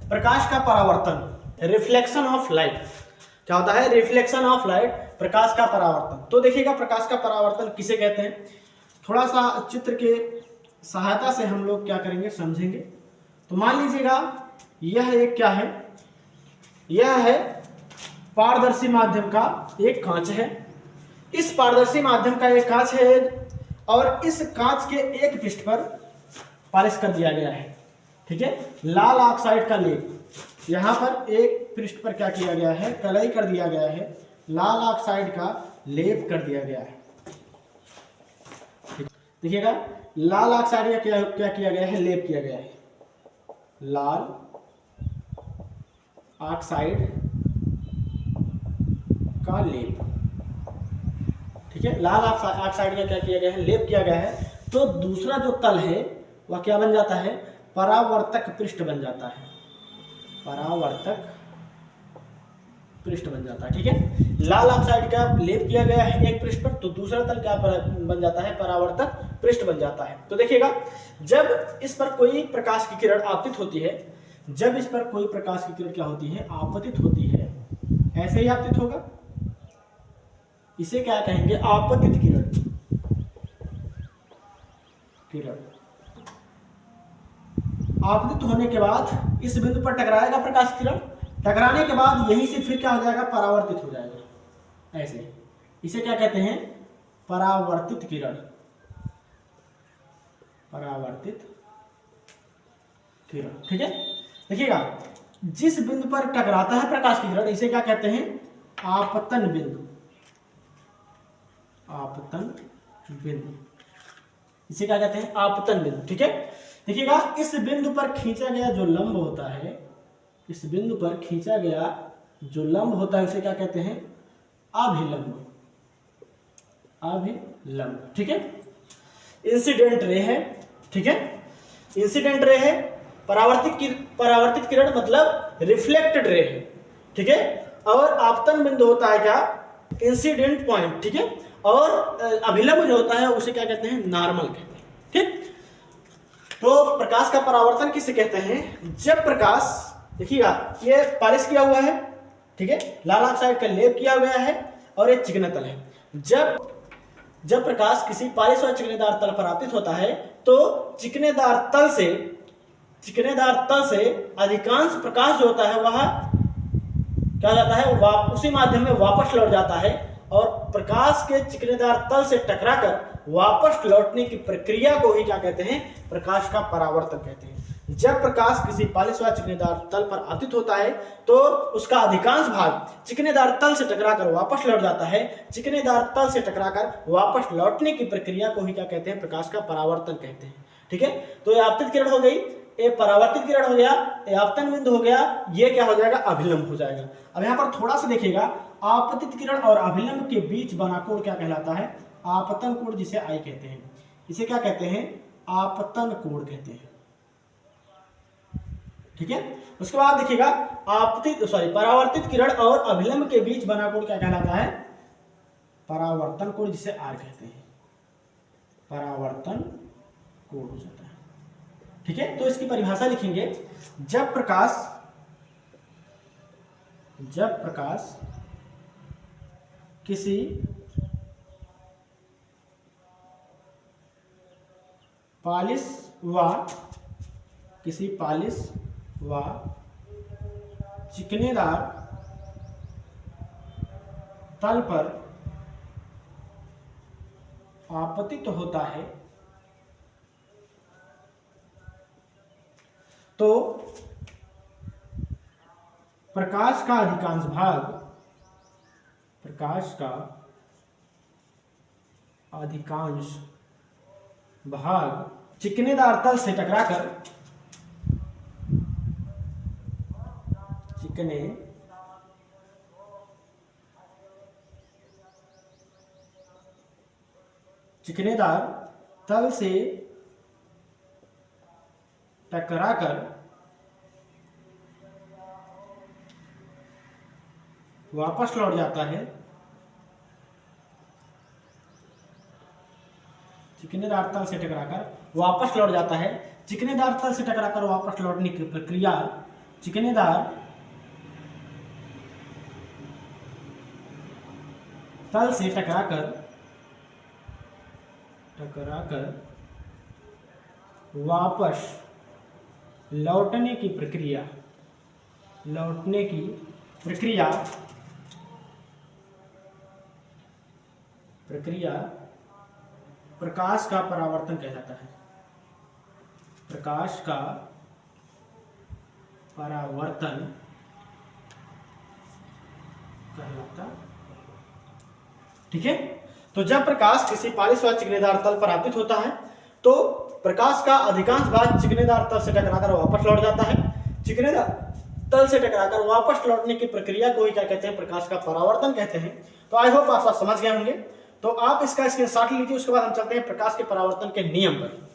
प्रकाश का परावर्तन, reflection of light. क्या होता है? रिफ्लेक्शन ऑफ लाइट, प्रकाश का परावर्तन। तो देखिएगा प्रकाश का परावर्तन किसे कहते हैं, थोड़ा सा चित्र के सहायता से हम लोग क्या करेंगे, समझेंगे। तो मान लीजिएगा यह एक क्या है, यह है पारदर्शी माध्यम का एक कांच है। इस पारदर्शी माध्यम का एक कांच है और इस कांच के एक पृष्ठ पर पॉलिश कर दिया गया है, ठीक है, लाल ऑक्साइड का लेप। यहाँ पर एक पृष्ठ पर क्या किया गया है, कलई कर दिया गया है, लाल ऑक्साइड का लेप कर दिया गया है। देखिएगा लाल ऑक्साइड का क्या क्या किया गया है, लेप किया गया है, लाल ऑक्साइड का लेप, ठीक है, लाल ऑक्साइड का क्या किया गया है, लेप किया गया है। तो दूसरा जो तल है वह क्या बन जाता है, परावर्तक पृष्ठ बन जाता है, परावर्तक पृष्ठ बन जाता है, ठीक है। लाल ऑक्साइड का लेप किया गया है एक पृष्ठ पर, तो दूसरा तल क्या बन जाता है, परावर्तक पृष्ठ बन जाता है। तो देखिएगा जब इस पर कोई प्रकाश की किरण आपतित होती है, जब इस पर कोई प्रकाश की किरण क्या होती है, आपतित होती है, ऐसे ही आपतित होगा, इसे क्या कहेंगे, आपतित किरण, किरण। आपतित होने के बाद इस बिंदु पर टकराएगा प्रकाश किरण, टकराने के बाद यहीं से फिर क्या हो जाएगा, परावर्तित हो जाएगा, ऐसे। इसे क्या कहते हैं, परावर्तित किरण, परावर्तित किरण, ठीक है। देखिएगा जिस बिंदु पर टकराता है प्रकाश की किरण, इसे क्या कहते हैं, आपतन बिंदु, आपतन बिंदु, इसे क्या कहते हैं, आपतन बिंदु, ठीक है। देखिएगा इस बिंदु पर खींचा गया जो लंब होता है, इस बिंदु पर खींचा गया जो लंब होता है उसे क्या कहते हैं, अभिलंब, अभिलंब, ठीक है। इंसिडेंट रे है, ठीक है, इंसिडेंट रे है, परावर्तित किरण मतलब रिफ्लेक्टेड रे है, ठीक है। और आपतन बिंदु होता है क्या, इंसिडेंट पॉइंट, ठीक है। और अभिलंब जो होता है उसे क्या कहते हैं, नॉर्मल कहते हैं, ठीक। तो प्रकाश का परावर्तन किसे कहते हैं, जब प्रकाश, देखिएगा ये पॉलिश किया हुआ है, ठीक है, लाल ऑक्साइड का लेप किया गया है और ये चिकना तल है। जब प्रकाश किसी पॉलिश और चिकनेदार तल पर आपतित होता है तो चिकनेदार तल से अधिकांश प्रकाश जो होता है वह क्या हो जाता है, उसी माध्यम में वापस लौट जाता है और प्रकाश के चिकनेदार तल से टकराकर वापस लौटने की प्रक्रिया को ही क्या कहते हैं, प्रकाश का परावर्तन कहते हैं। जब प्रकाश किसी पॉलिश व चिकनेदार तल पर आपतित होता है तो उसका अधिकांश भाग चिकनेदार तल से टकराकर वापस लौट जाता है, चिकनेदार तल से टकराकर वापस लौटने की प्रक्रिया को ही क्या कहते हैं, प्रकाश का परावर्तन कहते हैं, ठीक है। तो ये आपतित किरण हो गई, ये परावर्तित किरण हो गया, ये आपतन बिंदु हो गया, ये क्या हो जाएगा, अभिलंब हो जाएगा। अब यहाँ पर थोड़ा सा देखिएगा, आपतित किरण और अभिलंब के बीच बना कोण क्या कहलाता है, आपतन कोण, जिसे आई कहते हैं, इसे क्या कहते हैं, आपतन कोण कहते हैं, ठीक है। उसके बाद देखिएगा परावर्तित किरण और अभिलंब के बीच बना कोण क्या कहलाता है, परावर्तन कोण, जिसे आर कहते हैं, परावर्तन कोण हो जाता है, ठीक है। तो इसकी परिभाषा लिखेंगे, जब प्रकाश किसी पॉलिश व चिकनेदार तल पर आपतित होता है तो प्रकाश का अधिकांश भाग चिकनेदार तल से टकराकर चिकनेदार तल से टकराकर वापस लौट जाता है, चिकनेदार तल से टकराकर वापस लौट जाता है, चिकनेदार तल से टकराकर वापस लौटने की प्रक्रिया चिकनेदार तल से टकराकर वापस लौटने की प्रक्रिया प्रकाश का परावर्तन कहलाता है। प्रकाश का परावर्तन कहलाता। ठीक है, तो जब प्रकाश किसी पालिश व चिकनेदार तल पर आपतित होता है तो प्रकाश का अधिकांश भाग चिकनेदार तल से टकराकर वापस लौट जाता है। चिकनेदार तल से टकराकर वापस लौटने की प्रक्रिया को ही क्या कहते हैं? प्रकाश का परावर्तन कहते हैं। तो आई होप आप सब समझ गए होंगे। तो आप इसका स्क्रीनशॉट लीजिए, उसके बाद हम चलते हैं प्रकाश के परावर्तन के नियम पर।